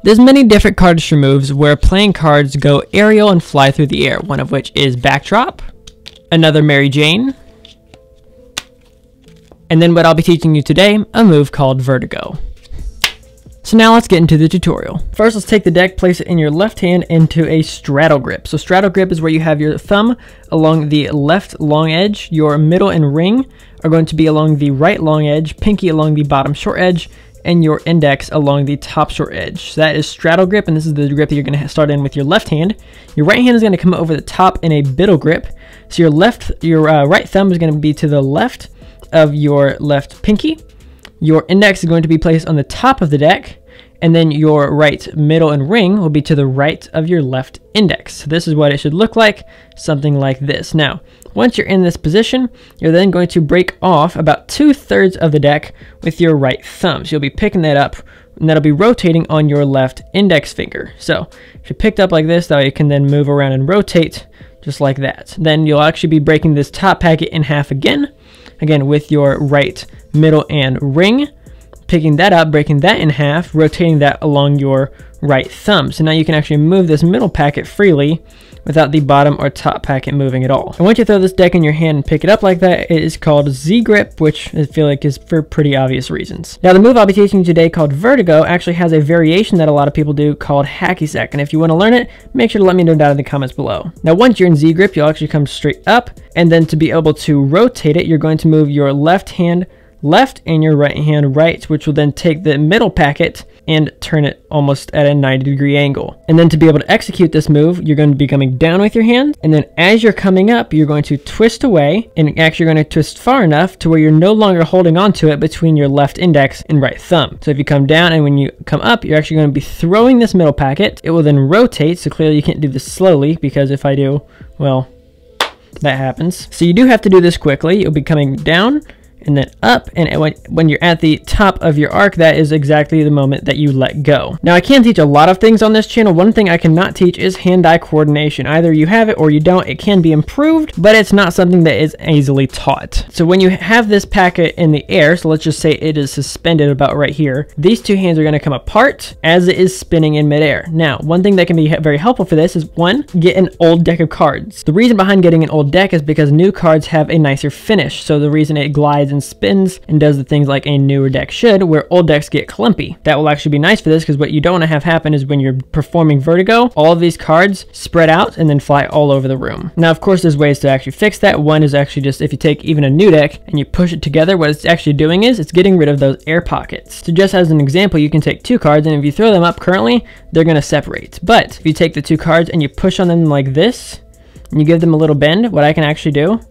There's many different cardistry moves where playing cards go aerial and fly through the air, one of which is Backdrop, another Mary Jane, and then what I'll be teaching you today, a move called Vertigo. So now let's get into the tutorial. First, let's take the deck, place it in your left hand into a straddle grip. So straddle grip is where you have your thumb along the left long edge, your middle and ring are going to be along the right long edge, pinky along the bottom short edge, and your index along the top short edge. So that is straddle grip, and this is the grip that you're going to start in with your left hand. Your right hand is going to come over the top in a biddle grip. So your right thumb is going to be to the left of your left pinky. Your index is going to be placed on the top of the deck, and then your right middle and ring will be to the right of your left index. So this is what it should look like, something like this. Now, once you're in this position, you're then going to break off about 2/3 of the deck with your right thumb. So you'll be picking that up, and that'll be rotating on your left index finger. So if you picked up like this, that way you can then move around and rotate just like that. Then you'll actually be breaking this top packet in half again with your right middle and ring, picking that up, breaking that in half, rotating that along your right thumb. So now you can actually move this middle packet freely without the bottom or top packet moving at all. And once you throw this deck in your hand and pick it up like that, it is called Z grip, which I feel like is for pretty obvious reasons. Now the move I'll be teaching you today called Vertigo actually has a variation that a lot of people do called hacky sack. And if you want to learn it, make sure to let me know down in the comments below. Now once you're in Z grip, you'll actually come straight up, and then to be able to rotate it, you're going to move your left hand left and your right hand right, which will then take the middle packet and turn it almost at a 90-degree angle. And then to be able to execute this move, you're going to be coming down with your hand, and then as you're coming up, you're going to twist away, and actually you're going to twist far enough to where you're no longer holding on to it between your left index and right thumb. So if you come down and when you come up, you're actually going to be throwing this middle packet. It will then rotate, so clearly you can't do this slowly, because if I do, well, that happens. So you do have to do this quickly. You'll be coming down and then up, and when you're at the top of your arc, that is exactly the moment that you let go. Now I can teach a lot of things on this channel. One thing I cannot teach is hand-eye coordination. Either you have it or you don't. It can be improved, but it's not something that is easily taught. So when you have this packet in the air, so let's just say it is suspended about right here, these two hands are going to come apart as it is spinning in midair. Now, one thing that can be very helpful for this is, one, get an old deck of cards. The reason behind getting an old deck is because new cards have a nicer finish. So the reason it glides and spins and does the things like a newer deck should, where old decks get clumpy. That will actually be nice for this, because what you don't want to have happen is when you're performing Vertigo, all of these cards spread out and then fly all over the room. Now, of course, there's ways to actually fix that. One is actually just, if you take even a new deck and you push it together, what it's actually doing is it's getting rid of those air pockets. So just as an example, you can take two cards, and if you throw them up currently, they're going to separate. But if you take the two cards and you push on them like this, and you give them a little bend, what I can actually do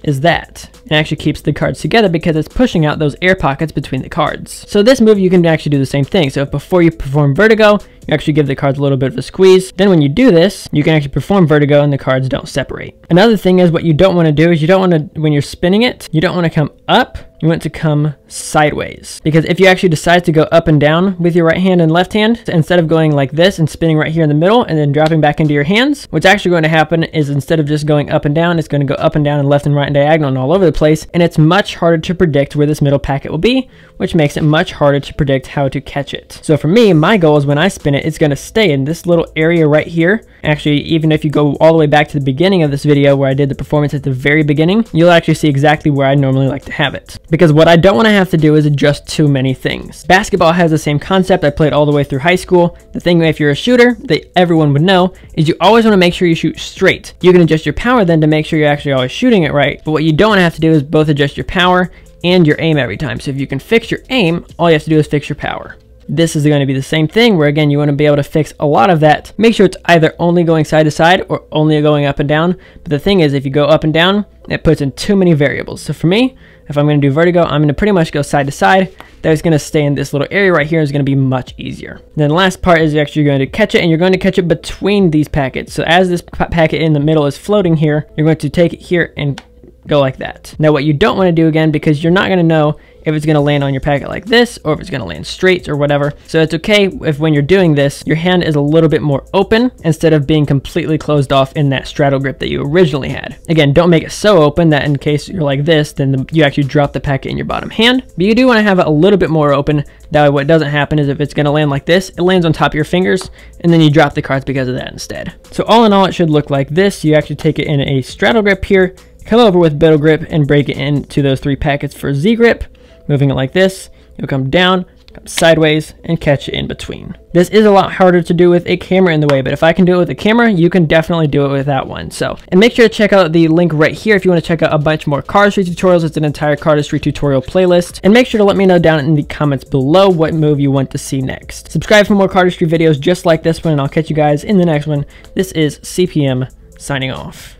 is that. It actually keeps the cards together because it's pushing out those air pockets between the cards. So this move, you can actually do the same thing. So if before you perform Vertigo, you actually give the cards a little bit of a squeeze. Then when you do this, you can actually perform Vertigo and the cards don't separate. Another thing is, what you don't want to do is, you don't want to, when you're spinning it, you don't want to come up, you want to come sideways. Because if you actually decide to go up and down with your right hand and left hand, instead of going like this and spinning right here in the middle and then dropping back into your hands, what's actually going to happen is, instead of just going up and down, it's going to go up and down and left and right and diagonal and all over the place, and it's much harder to predict where this middle packet will be, which makes it much harder to predict how to catch it. So for me, my goal is when I spin it, it's going to stay in this little area right here. Actually, even if you go all the way back to the beginning of this video where I did the performance at the very beginning, you'll actually see exactly where I normally like to have it. Because what I don't want to have to do is adjust too many things. Basketball has the same concept. I played all the way through high school. The thing, if you're a shooter, that everyone would know, is you always want to make sure you shoot straight. You can adjust your power then to make sure you're actually always shooting it right. But what you don't want to have to do is both adjust your power and your aim every time. So if you can fix your aim, all you have to do is fix your power. This is going to be the same thing, where again, you want to be able to fix a lot of that. Make sure it's either only going side to side or only going up and down. But the thing is, if you go up and down, it puts in too many variables. So for me, if I'm going to do Vertigo, I'm going to pretty much go side to side. That's going to stay in this little area right here. Is going to be much easier. Then the last part is you're actually going to catch it, and you're going to catch it between these packets. So as this packet in the middle is floating here, you're going to take it here and go like that. Now what you don't want to do, again, because you're not going to know if it's going to land on your packet like this, or if it's going to land straight or whatever. So it's okay if when you're doing this, your hand is a little bit more open instead of being completely closed off in that straddle grip that you originally had. Again, don't make it so open that in case you're like this, then you actually drop the packet in your bottom hand. But you do want to have it a little bit more open. That way what doesn't happen is if it's going to land like this, it lands on top of your fingers, and then you drop the cards because of that instead. So all in all, it should look like this. You actually take it in a straddle grip here, come over with middle grip and break it into those 3 packets for Z grip. Moving it like this, you'll come down, come sideways, and catch it in between. This is a lot harder to do with a camera in the way, but if I can do it with a camera, you can definitely do it with that one. So, and make sure to check out the link right here if you want to check out a bunch more cardistry tutorials. It's an entire cardistry tutorial playlist. And make sure to let me know down in the comments below what move you want to see next. Subscribe for more cardistry videos just like this one, and I'll catch you guys in the next one. This is CPM signing off.